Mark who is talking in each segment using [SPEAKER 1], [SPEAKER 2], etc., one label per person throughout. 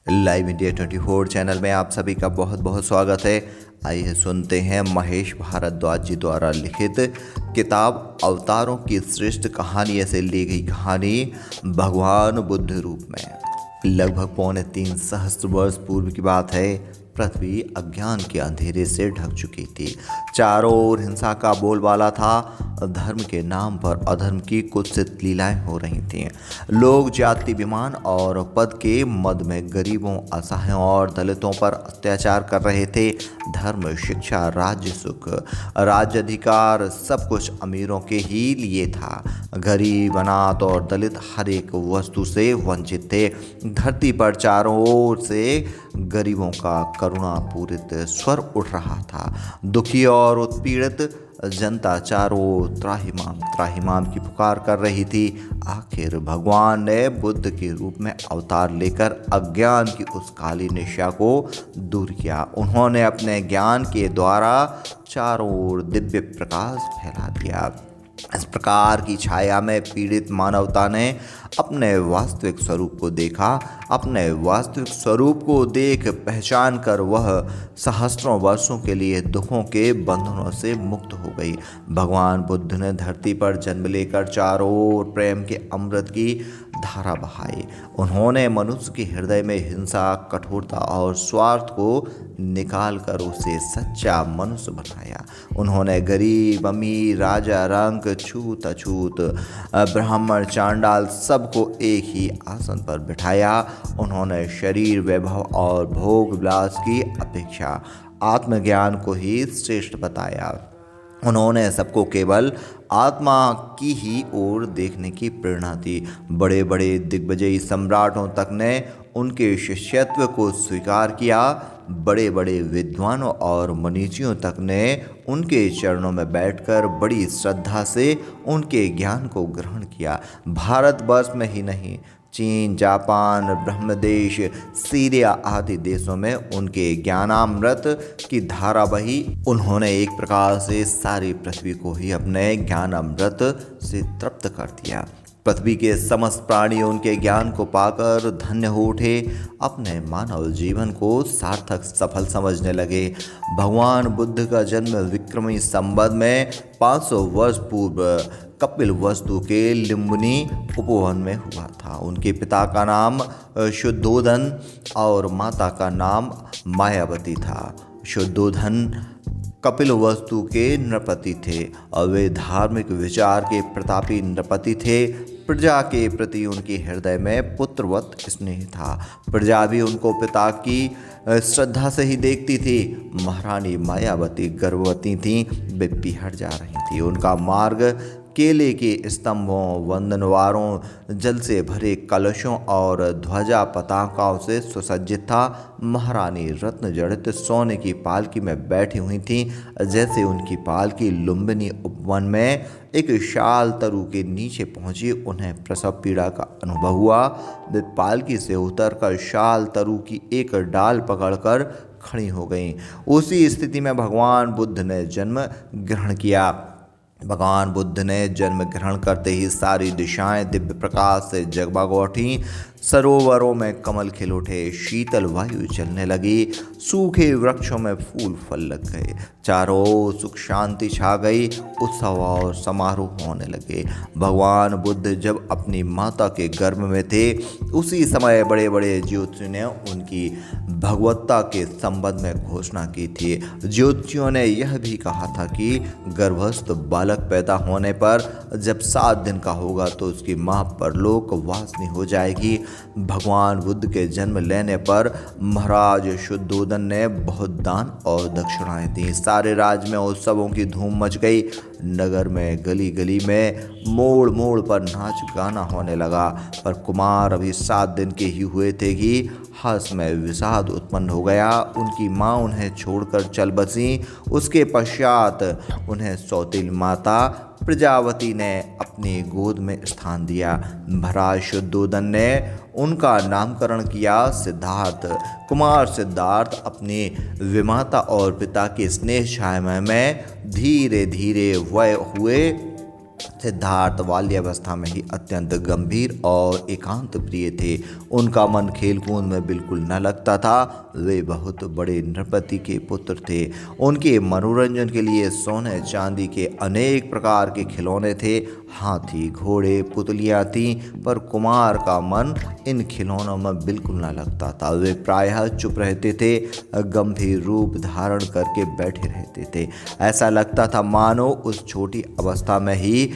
[SPEAKER 1] Live India 24 channel में आप सभी का बहुत बहुत स्वागत है। आइए सुनते हैं महेश भारद्वाज जी द्वारा लिखित किताब अवतारों की श्रेष्ठ कहानी से ली गई कहानी भगवान बुद्ध रूप में। लगभग 3.25 वर्ष पूर्व की बात है। पृथ्वी अज्ञान के अंधेरे से ढक चुकी थी। चारों ओर हिंसा का बोलबाला था। धर्म के नाम पर अधर्म की कुत्सित लीलाएं हो रही थीं। लोग जाति विमान और पद के मद में गरीबों, असहायों और दलितों पर अत्याचार कर रहे थे। धर्म, शिक्षा, राज्य सुख, राज्य अधिकार सब कुछ अमीरों के ही लिए था। गरीब, अनाथ और दलित हर एक वस्तु से वंचित थे। धरती पर चारों ओर से गरीबों का करुणा पूरित स्वर उठ रहा था। दुखी और उत्पीड़ित जनता चारों ओर त्राहिमाम त्राहिमाम की पुकार कर रही थी। आखिर भगवान ने बुद्ध के रूप में अवतार लेकर अज्ञान की उस काली निशा को दूर किया। उन्होंने अपने ज्ञान के द्वारा चारों ओर दिव्य प्रकाश फैला दिया। इस प्रकार की छाया में पीड़ित मानवता ने अपने वास्तविक स्वरूप को देखा। अपने वास्तविक स्वरूप को देख पहचान कर वह सहस्त्रों वर्षों के लिए दुखों के बंधनों से मुक्त हो गई। भगवान बुद्ध ने धरती पर जन्म लेकर चारों ओर प्रेम के अमृत की धारा बहाई। उन्होंने मनुष्य के हृदय में हिंसा, कठोरता और स्वार्थ को निकाल कर उसे सच्चा मनुष्य बनाया। उन्होंने गरीब, अमीर, राजा, रंक, छूत अछूत, ब्राह्मण, चांडाल सबको एक ही आसन पर बिठाया। उन्होंने शरीर, वैभव और भोग विलास की अपेक्षा आत्मज्ञान को ही श्रेष्ठ बताया। उन्होंने सबको केवल आत्मा की ही ओर देखने की प्रेरणा दी। बड़े बड़े दिग्विजयी सम्राटों तक ने उनके शिष्यत्व को स्वीकार किया। बड़े बड़े विद्वानों और मनीषियों तक ने उनके चरणों में बैठकर बड़ी श्रद्धा से उनके ज्ञान को ग्रहण किया। भारतवर्ष में ही नहीं, चीन, जापान, ब्रह्मदेश, सीरिया आदि देशों में उनके ज्ञानामृत की धारा बही। उन्होंने एक प्रकार से सारी पृथ्वी को ही अपने ज्ञानामृत से तृप्त कर दिया। पृथ्वी के समस्त प्राणी उनके ज्ञान को पाकर धन्य हो उठे। अपने मानव जीवन को सार्थक सफल समझने लगे। भगवान बुद्ध का जन्म विक्रमी संवत में 500 वर्ष पूर्व कपिलवस्तु के लुम्बिनी उपवन में हुआ था। उनके पिता का नाम शुद्धोधन और माता का नाम मायावती था। शुद्धोधन कपिलवस्तु के नृपति थे और वे धार्मिक विचार के प्रतापी नृपति थे। प्रजा के प्रति उनके हृदय में पुत्रवत स्नेह था। प्रजा भी उनको पिता की श्रद्धा से ही देखती थी। महारानी मायावती गर्भवती थीं, वे पिहर जा रही थी। उनका मार्ग केले के स्तंभों, वंदनवारों, जल से भरे कलशों और ध्वजा पताकाओं से सुसज्जित था। महारानी रत्न जड़ित सोने की पालकी में बैठी हुई थी। जैसे उनकी पालकी लुम्बिनी उपवन में एक शाल तरु के नीचे पहुंची, उन्हें प्रसव पीड़ा का अनुभव हुआ। वे पालकी से उतरकर शाल तरु की एक डाल पकड़कर खड़ी हो गईं। उसी स्थिति में भगवान बुद्ध ने जन्म ग्रहण किया। भगवान बुद्ध ने जन्म ग्रहण करते ही सारी दिशाएं दिव्य प्रकाश से जगमगा उठीं। सरोवरों में कमल खिल उठे, शीतल वायु चलने लगी, सूखे वृक्षों में फूल फल लग गए, चारों ओर सुख शांति छा गई, उत्सव और समारोह होने लगे। भगवान बुद्ध जब अपनी माता के गर्भ में थे, उसी समय बड़े बड़े ज्योतिषियों ने उनकी भगवत्ता के संबंध में घोषणा की थी। ज्योतिषियों ने यह भी कहा था कि गर्भस्थ बालक पैदा होने पर जब 7 दिन का होगा तो उसकी मां परलोक वासिनी हो जाएगी। भगवान बुद्ध के जन्म लेने पर महाराज शुद्धोधन ने बहुत दान और दक्षिणाएं दी। सारे राज्य में उत्सवों की धूम मच गई। नगर में, गली गली में, मोड़ मोड़ पर नाच गाना होने लगा। पर कुमार अभी 7 दिन के ही हुए थे कि हर्ष में विषाद उत्पन्न हो गया। उनकी माँ उन्हें छोड़कर चल बसी। उसके पश्चात उन्हें सौतेली माता प्रजावती ने अपनी गोद में स्थान दिया। महाराज शुद्धोधन ने उनका नामकरण किया सिद्धार्थ। कुमार सिद्धार्थ अपनी विमाता और पिता के स्नेह छाया में धीरे धीरे वय हुए सिद्धार्थ बाल्यावस्था में ही अत्यंत गंभीर और एकांत प्रिय थे। उनका मन खेलकूद में बिल्कुल न लगता था। वे बहुत बड़े नृपति के पुत्र थे। उनके मनोरंजन के लिए सोने चांदी के अनेक प्रकार के खिलौने थे। हाथी, घोड़े, पुतलियाँ थीं, पर कुमार का मन इन खिलौनों में बिल्कुल न लगता था। वे प्रायः चुप रहते थे, गंभीर रूप धारण करके बैठे रहते थे। ऐसा लगता था मानो उस छोटी अवस्था में ही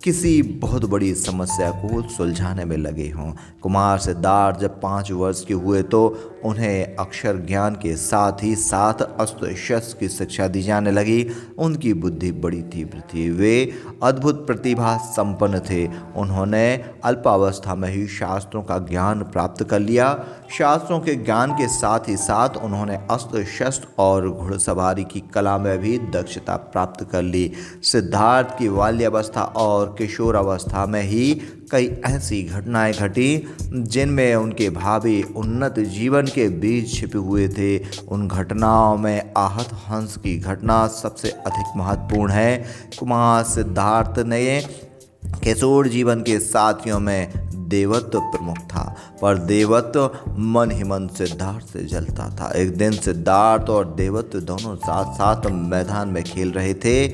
[SPEAKER 1] किसी बहुत बड़ी समस्या को सुलझाने में लगे हों। कुमार सिद्धार्थ जब 5 वर्ष के हुए तो उन्हें अक्षर ज्ञान के साथ ही साथ अस्त्र शस्त्र की शिक्षा दी जाने लगी। उनकी बुद्धि बड़ी तीव्र थी। वे अद्भुत प्रतिभा संपन्न थे। उन्होंने अल्पावस्था में ही शास्त्रों का ज्ञान प्राप्त कर लिया। शास्त्रों के ज्ञान के साथ ही साथ उन्होंने अस्त्र शस्त्र और घुड़सवारी की कला में भी दक्षता प्राप्त कर ली। सिद्धार्थ की बाल्यावस्था और किशोरावस्था में ही कई ऐसी घटनाएं घटी जिनमें उनके भावी उन्नत जीवन के बीज छिपे हुए थे। उन घटनाओं में आहत हंस की घटना सबसे अधिक महत्वपूर्ण है। कुमार सिद्धार्थ ने किशोर जीवन के साथियों में देवत्व प्रमुख था, पर देवत्व मन ही मन सिद्धार्थ से जलता था। एक दिन सिद्धार्थ और देवत्व दोनों साथ साथ मैदान में खेल रहे थे।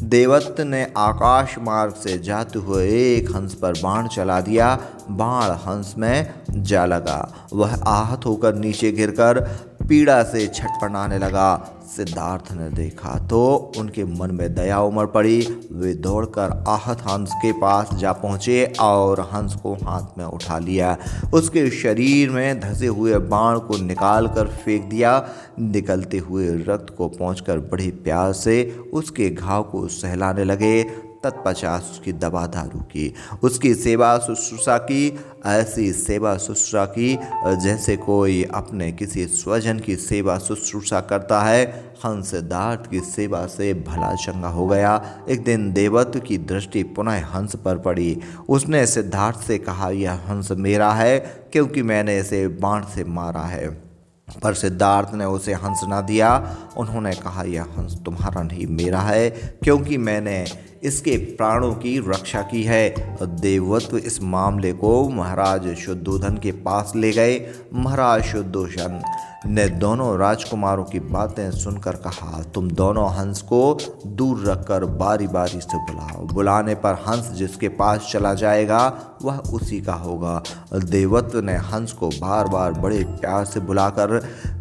[SPEAKER 1] देवत्व ने आकाश मार्ग से जाते हुए एक हंस पर बाण चला दिया। बाण हंस में जा लगा। वह आहत होकर नीचे गिरकर पीड़ा से छटपटाने लगा। सिद्धार्थ ने देखा तो उनके मन में दया उमड़ पड़ी। वे दौड़कर आहत हंस के पास जा पहुंचे और हंस को हाथ में उठा लिया। उसके शरीर में धंसे हुए बाण को निकाल कर फेंक दिया। निकलते हुए रक्त को पहुंचकर बड़े प्यार से उसके घाव को सहलाने लगे। तत्पश्चात उसकी दवा दारू की, उसकी सेवा शुश्रूषा की। ऐसी सेवा शुश्रूषा की जैसे कोई अपने किसी स्वजन की सेवा शुश्रूषा करता है। हंस सिद्धार्थ की सेवा से भला चंगा हो गया। एक दिन देवत्व की दृष्टि पुनः हंस पर पड़ी। उसने सिद्धार्थ से कहा, यह हंस मेरा है क्योंकि मैंने इसे बाण से मारा है। पर सिद्धार्थ ने उसे हंस ना दिया। उन्होंने कहा, यह हंस तुम्हारा नहीं मेरा है क्योंकि मैंने इसके प्राणों की रक्षा की है। देवत्व इस मामले को महाराज शुद्धोधन के पास ले गए। महाराज शुद्धोधन ने दोनों राजकुमारों की बातें सुनकर कहा, तुम दोनों हंस को दूर रखकर बारी बारी से बुलाओ। बुलाने पर हंस जिसके पास चला जाएगा वह उसी का होगा। देवत्व ने हंस को बार बार बड़े प्यार से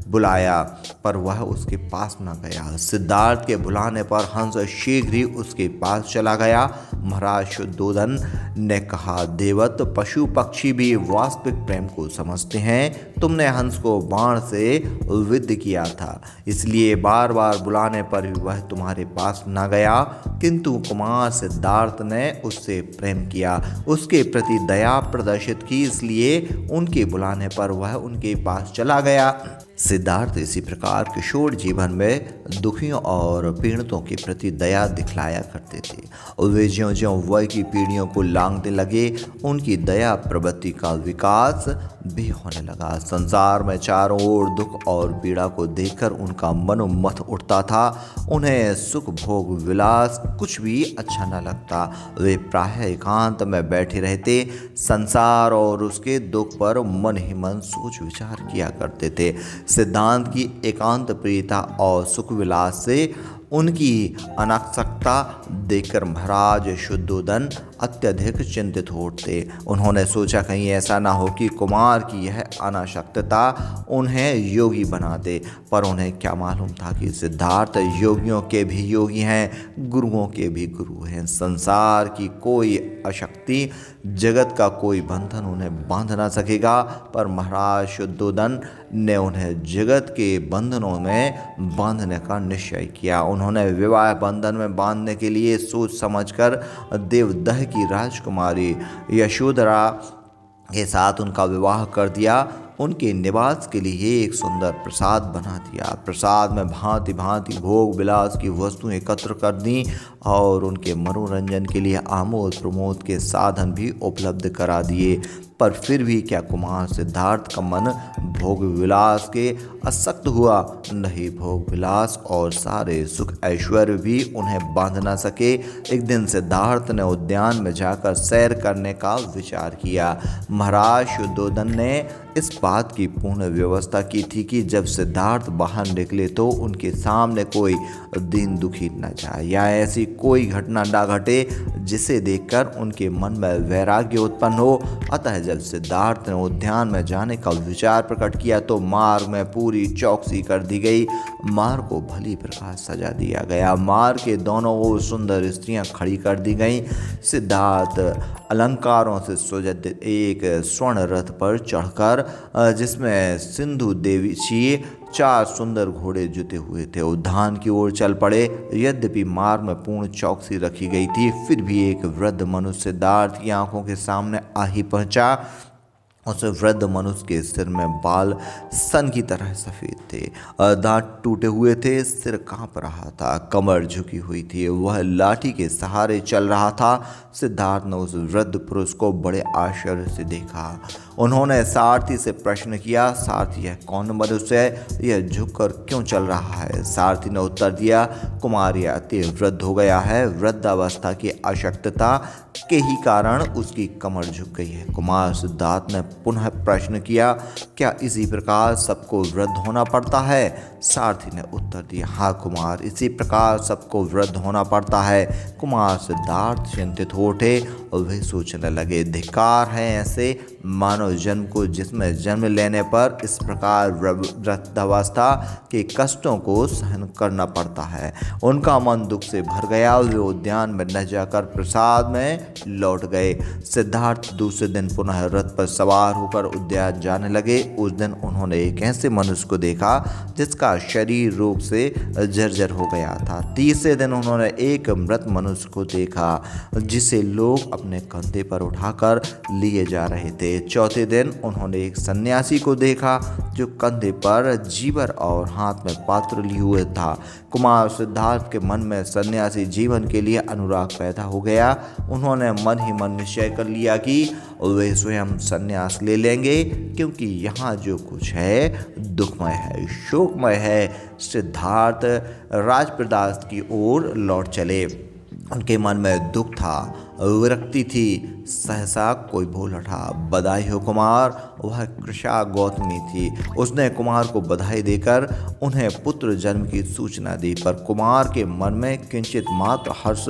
[SPEAKER 1] बुलाया पर वह उसके पास न गया। सिद्धार्थ के बुलाने पर हंस शीघ्र ही उसके पास चला गया। महाराज शुद्धोधन ने कहा, देवत्व पशु पक्षी भी वास्तविक प्रेम को समझते हैं। तुमने हंस को बाण से विद्ध किया था, इसलिए बार बार बुलाने पर भी वह तुम्हारे पास न गया, किंतु कुमार सिद्धार्थ ने उससे प्रेम किया, उसके प्रति दया प्रदर्शित की, इसलिए उनके बुलाने पर वह उनके पास चला गया। सिद्धार्थ इसी प्रकार किशोर जीवन में दुखियों और पीड़ितों के प्रति दया दिखलाया करते थे और वे ज्यों ज्यों वय की पीढ़ियों को लांघने लगे उनकी दया प्रवृत्ति का विकास भी होने लगा। संसार में चारों ओर दुख और पीड़ा को देखकर उनका मनोमथ उठता था। उन्हें सुख भोग विलास कुछ भी अच्छा न लगता। वे प्रायः एकांत में बैठे रहते, संसार और उसके दुख पर मन ही मन सोच विचार किया करते थे। सिद्धांत की एकांत प्रियता और सुख विलास से उनकी अनासक्ता देखकर महाराज शुद्धोधन अत्यधिक चिंतित हो उठते। उन्होंने सोचा कहीं ऐसा ना हो कि कुमार की यह अनासक्तता उन्हें योगी बना दे, पर उन्हें क्या मालूम था कि सिद्धार्थ योगियों के भी योगी हैं, गुरुओं के भी गुरु हैं। संसार की कोई अशक्ति, जगत का कोई बंधन उन्हें बांध ना सकेगा, पर महाराज शुद्धोधन ने उन्हें जगत के बंधनों में बांधने का निश्चय किया। उन्होंने विवाह बंधन में बांधने के लिए सोच समझकर देवदह की राजकुमारी यशोधरा के साथ उनका विवाह कर दिया। उनके निवास के लिए एक सुंदर प्रसाद बना दिया। प्रसाद में भांति भांति भोग विलास की वस्तुएं एकत्र कर दी और उनके मनोरंजन के लिए आमोद प्रमोद के साधन भी उपलब्ध करा दिए। पर फिर भी क्या कुमार सिद्धार्थ का मन भोग विलास के आसक्त हुआ? नहीं, भोग विलास और सारे सुख ऐश्वर्य भी उन्हें बांध न सके। एक दिन सिद्धार्थ ने उद्यान में जाकर सैर करने का विचार किया। महाराज शुद्धोधन ने इस बात की पूर्ण व्यवस्था की थी कि जब सिद्धार्थ बाहर निकले तो उनके सामने कोई दीन दुखी न जाए या ऐसी कोई घटना न घटे जिसे देखकर उनके मन में वैराग्य उत्पन्न हो। अतः जब सिद्धार्थ ने उद्यान में जाने का विचार प्रकट किया तो मार्ग में पूरी चौकसी कर दी गई। मार्ग को भली प्रकार सजा दिया गया। मार्ग के दोनों ओर सुंदर स्त्रियां खड़ी कर दी गईं। सिद्धार्थ अलंकारों से सुसज्जित एक स्वर्ण रथ पर चढ़कर, जिसमें सिंधु देवी शी 4 सुंदर घोड़े जुते हुए थे, उद्यान की ओर चल पड़े। यद्यपि मार्ग में पूर्ण चौकसी रखी गई थी, फिर भी एक वृद्ध मनुष्य सिद्धार्थ की आंखों के सामने आ ही पहुंचा। उस वृद्ध मनुष्य के सिर में बाल सन की तरह सफ़ेद थे, दांत टूटे हुए थे, सिर कांप रहा था, कमर झुकी हुई थी, वह लाठी के सहारे चल रहा था। सिद्धार्थ ने उस वृद्ध पुरुष को बड़े आश्चर्य से देखा। उन्होंने सारथी से प्रश्न किया, सारथी, यह कौन मनुष्य है? यह झुककर क्यों चल रहा है? सारथी ने उत्तर दिया, कुमार यह अति वृद्ध हो गया है। वृद्धावस्था की अशक्तता के ही कारण उसकी कमर झुक गई है। कुमार सिद्धार्थ ने पुनः प्रश्न किया, क्या इसी प्रकार सबको वृद्ध होना पड़ता है? सारथी ने उत्तर दिया, हाँ कुमार, इसी प्रकार सबको वृद्ध होना पड़ता है। कुमार सिद्धार्थ चिंतित हो उठे और वे सोचने लगे, धिक्कार है ऐसे मानव जन्म को जिसमें जन्म लेने पर इस प्रकार वृद्धावस्था के कष्टों को सहन करना पड़ता है। उनका मन दुख से भर गया। वे उद्यान में न जाकर प्रसाद में लौट गए। सिद्धार्थ दूसरे दिन पुनः रथ पर सवार होकर उद्यान जाने लगे। उस दिन उन्होंने एक ऐसे मनुष्य को देखा जिसका शरीर रोग से जर्जर हो गया था। तीसरे दिन उन्होंने एक मृत मनुष्य को देखा जिसे लोग अपने कंधे पर उठाकर लिए जा रहे थे। चौथे दिन उन्होंने एक सन्यासी को देखा जो कंधे पर जीवर और हाथ में पात्र लिए हुए था। कुमार सिद्धार्थ के मन में सन्यासी जीवन के लिए अनुराग पैदा हो गया। उन्होंने मन ही मन निश्चय कर लिया कि वे स्वयं सन्यास ले लेंगे, क्योंकि यहाँ जो कुछ है दुखमय है, शोकमय है। सिद्धार्थ राजप्रदास की ओर लौट चले। उनके मन में दुख था, विरक्ति थी। सहसा कोई बोल उठा, बधाई हो कुमार। वह कृषा गौतमी थी। उसने कुमार को बधाई देकर उन्हें पुत्र जन्म की सूचना दी, पर कुमार के मन में किंचित मात्र हर्ष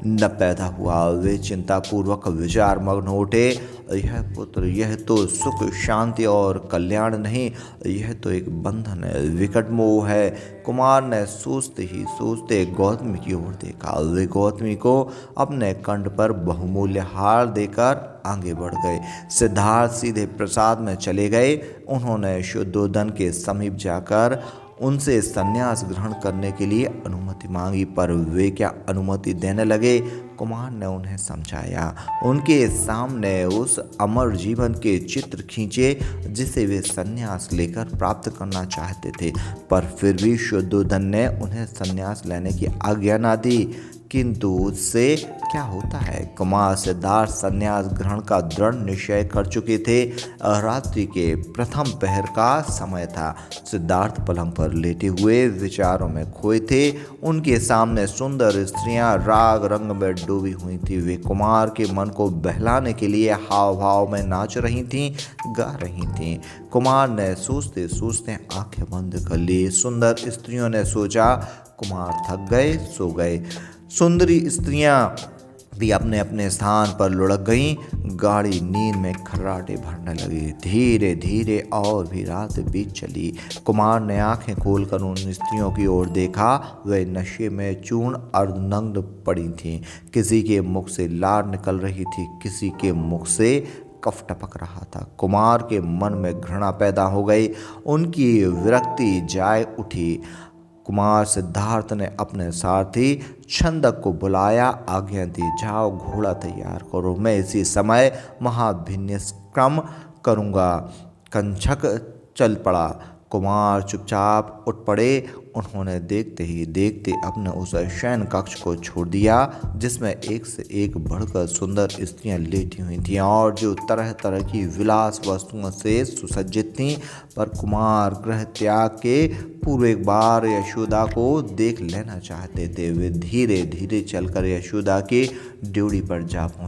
[SPEAKER 1] न पैदा हुआ। वे चिंतापूर्वक विचार मग्न हो उठे, यह पुत्र, यह तो सुख शांति और कल्याण नहीं, यह तो एक बंधन है, विकट मोह है। कुमार ने सोचते ही सोचते गौतमी की ओर देखा। वे गौतमी को अपने कंठ पर बहुमूल्य हार देकर आगे बढ़ गए। सिद्धार्थ सीधे प्रसाद में चले गए। उन्होंने शुद्धोधन के समीप जाकर उनसे संन्यास ग्रहण करने के लिए अनुमति मांगी, पर वे क्या अनुमति देने लगे? कुमार ने उन्हें समझाया। उनके सामने उस अमर जीवन के चित्र खींचे जिसे वे संन्यास लेकर प्राप्त करना चाहते थे, पर फिर भी शुद्धोधन ने उन्हें संन्यास लेने की आज्ञा न दी। किंतु उससे क्या होता है? कुमार सिद्धार्थ संन्यास ग्रहण का दृढ़ निश्चय कर चुके थे। रात्रि के प्रथम पहर का समय था। सिद्धार्थ पलंग पर लेटे हुए विचारों में खोए थे। उनके सामने सुंदर स्त्रियां राग रंग में डूबी हुई थी। वे कुमार के मन को बहलाने के लिए हाव भाव में नाच रही थीं, गा रही थीं। कुमार ने सोचते सोचते आंखें बंद कर ली। सुंदर स्त्रियों ने सोचा कुमार थक गए, सो गए। सुंदरी स्त्रियां भी अपने अपने स्थान पर लुढ़क गईं। गाढ़ी नींद में खर्राटे भरने लगी। धीरे धीरे और भी रात बीत चली। कुमार ने आंखें खोलकर उन स्त्रियों की ओर देखा। वे नशे में चूर्ण अर्धनग्न पड़ी थीं। किसी के मुख से लार निकल रही थी, किसी के मुख से कफ टपक रहा था। कुमार के मन में घृणा पैदा हो गई। उनकी विरक्ति जाए उठी। कुमार सिद्धार्थ ने अपने सारथी छंदक को बुलाया, आज्ञा दी, जाओ घोड़ा तैयार करो, मैं इसी समय महाभिनिष्क्रम करूँगा। कंचक चल पड़ा। कुमार चुपचाप उठ पड़े। उन्होंने देखते ही देखते अपने उस शयन कक्ष को छोड़ दिया जिसमें एक से एक बढ़कर सुंदर स्त्रियां लेटी हुई थीं और जो तरह तरह की विलास वस्तुओं से सुसज्जित थीं। पर कुमार गृह त्याग के पूर्व एक बार यशोदा को देख लेना चाहते थे। वे धीरे धीरे चलकर यशोदा की ड्योढ़ी पर जा पहुंचे।